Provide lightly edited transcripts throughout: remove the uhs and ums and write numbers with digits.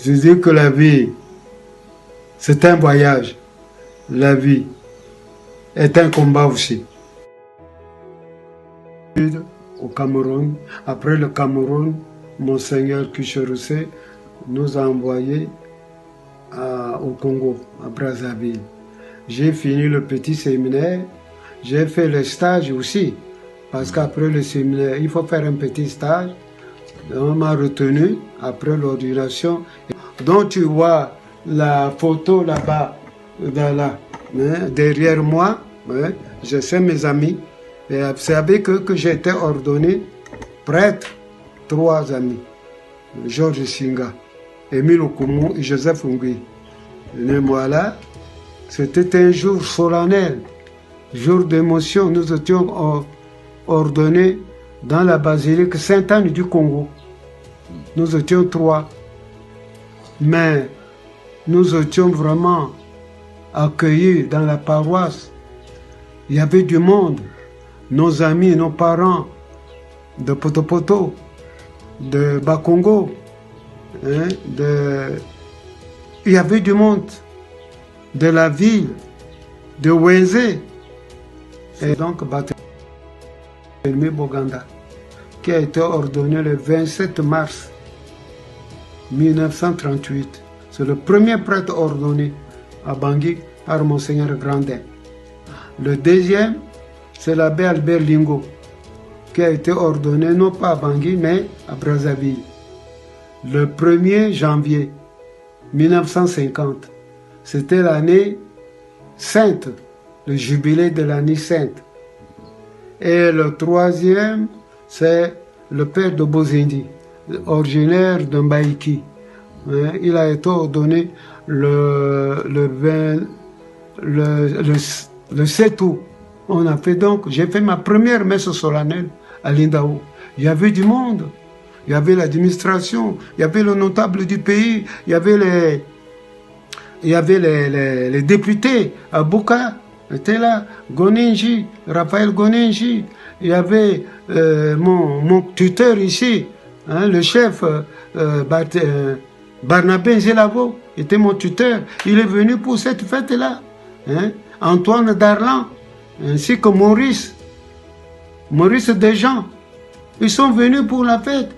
Je dis que la vie, c'est un voyage. La vie est un combat aussi. Au Cameroun, après le Cameroun, Monseigneur Kucheroussé nous a envoyés au Congo, à Brazzaville. J'ai fini le petit séminaire, j'ai fait le stage aussi, parce qu'après le séminaire, il faut faire un petit stage. On m'a retenu après l'ordination. Donc tu vois la photo là-bas, derrière moi, je sais mes amis. Et vous savez que j'ai été ordonné prêtre, 3 amis. Georges Singa, Émile Okumu et Joseph Ngui. Et voilà, c'était un jour solennel, jour d'émotion. Nous étions ordonnés dans la basilique Sainte-Anne du Congo. Nous étions 3. Mais nous étions vraiment accueillis dans la paroisse. Il y avait du monde. Nos amis, nos parents de Potopoto, de Bakongo, il y avait du monde de la ville, de Wenzé. Et donc Barthélemy Boganda, qui a été ordonné le 27 mars 1938. C'est le premier prêtre ordonné à Bangui par Monseigneur Grandin. Le deuxième, c'est l'abbé Albert Lingo, qui a été ordonné non pas à Bangui, mais à Brazzaville. Le 1er janvier 1950, c'était l'année sainte, le jubilé de l'année sainte. Et le troisième, c'est le père de Bozindi, originaire de Mbaïki. Il a été ordonné le 7 août. On a fait donc, j'ai fait ma première messe solennelle à Lindao. Il y avait du monde, il y avait l'administration, il y avait le notable du pays, il y avait les députés. Abouka était là, Goninji, Raphaël Goninji, il y avait mon tuteur ici, le chef Barnabé Zelavo était mon tuteur. Il est venu pour cette fête-là. Antoine Darlan, ainsi que Maurice Desjans, ils sont venus pour la fête.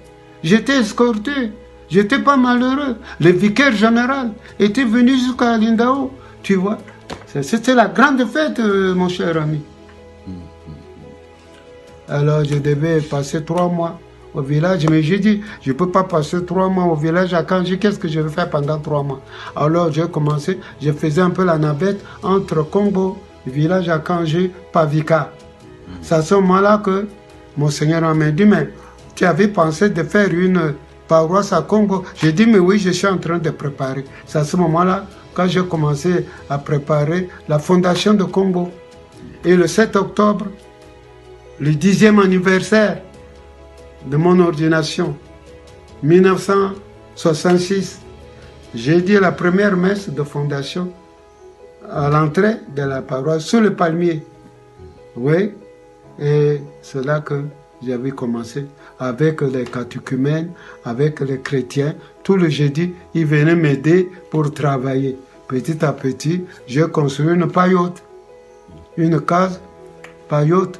J'étais escorté, j'étais pas malheureux. Le vicaire général était venu jusqu'à Lindao, tu vois. C'était la grande fête, mon cher ami. Alors je devais passer 3 mois au village, mais j'ai dit, je ne peux pas passer 3 mois au village à Kandji, qu'est-ce que je vais faire pendant 3 mois? Alors j'ai commencé, je faisais un peu la navette entre Congo, village à Kandji, Pavika. C'est à ce moment-là que Monseigneur m'a dit, mais tu avais pensé de faire une paroisse à Congo? J'ai dit, mais oui, je suis en train de préparer. C'est à ce moment-là quand j'ai commencé à préparer la fondation de Congo. Et le 7 octobre, le 10e anniversaire de mon ordination, 1966, j'ai dit la première messe de fondation à l'entrée de la paroisse, sous le palmier. Oui, et c'est là que j'avais commencé avec les catéchumènes, avec les chrétiens. Tout le jeudi, ils venaient m'aider pour travailler. Petit à petit, j'ai construit une paillote, une case paillote.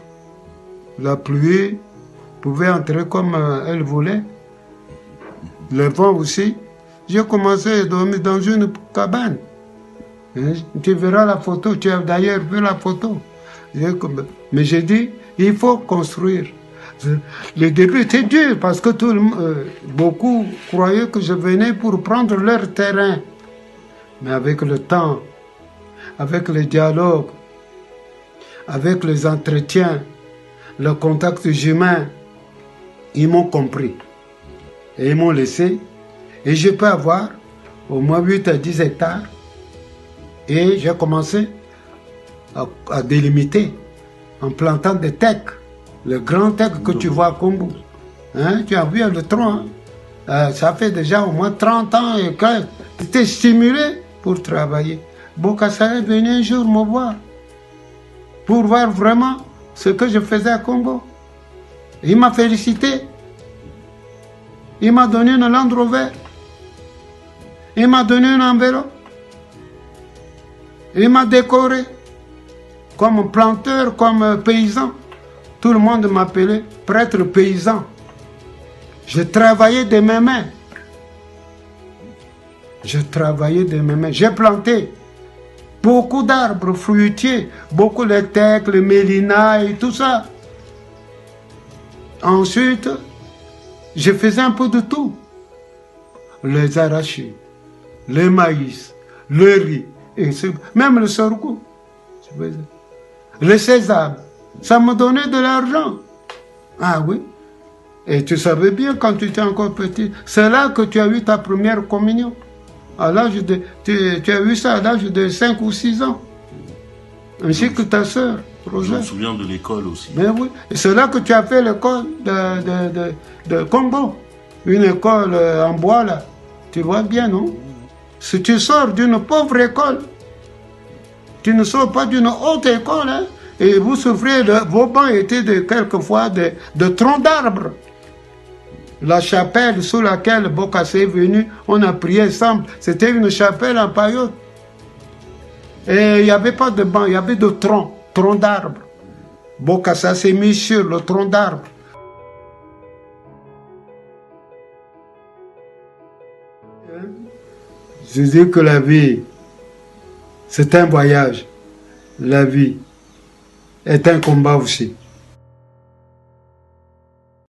La pluie pouvait entrer comme elle voulait. Le vent aussi. J'ai commencé à dormir dans une cabane. Tu verras la photo, tu as d'ailleurs vu la photo. Mais j'ai dit, il faut construire. Le début était dur parce que beaucoup croyaient que je venais pour prendre leur terrain. Mais avec le temps, avec le dialogue, avec les entretiens, le contact humain, ils m'ont compris. Et ils m'ont laissé. Et je peux avoir au moins 8 à 10 hectares. Et j'ai commencé à délimiter en plantant des tecs. Le grand tech que tu vois à Kombu. Tu as vu le tronc. Ça fait déjà au moins 30 ans et que j'étais stimulé pour travailler. Bokassa est venu un jour me voir pour voir vraiment ce que je faisais à Congo. Il m'a félicité. Il m'a donné une Land Rover Il m'a donné une enveloppe. Il m'a décoré comme planteur, comme paysan. Tout le monde m'appelait prêtre paysan. Je travaillais de mes mains. Je travaillais de mes mains. J'ai planté beaucoup d'arbres fruitiers, beaucoup de teck, le mélina et tout ça. Ensuite, je faisais un peu de tout. Les arachides, le maïs, le riz, et même le sorgho, le sésame. Ça me donnait de l'argent. Ah oui. Et tu savais bien quand tu étais encore petit, c'est là que tu as eu ta première communion. À l'âge de, tu as eu ça à l'âge de 5 ou 6 ans. Ainsi que ta sœur, Rosa. Je me souviens de l'école aussi. Mais oui, et c'est là que tu as fait l'école de Congo. Une école en bois là. Tu vois bien, non? Si tu sors d'une pauvre école, tu ne sors pas d'une haute école, hein? Et vous souffrez, vos bancs étaient quelquefois de troncs d'arbres. La chapelle sous laquelle Bokassa est venu, on a prié ensemble. C'était une chapelle en paillote. Et il n'y avait pas de banc, il y avait de troncs d'arbres. Bokassa s'est mis sur le tronc d'arbre. Je dis que la vie, c'est un voyage. La vie est un combat aussi.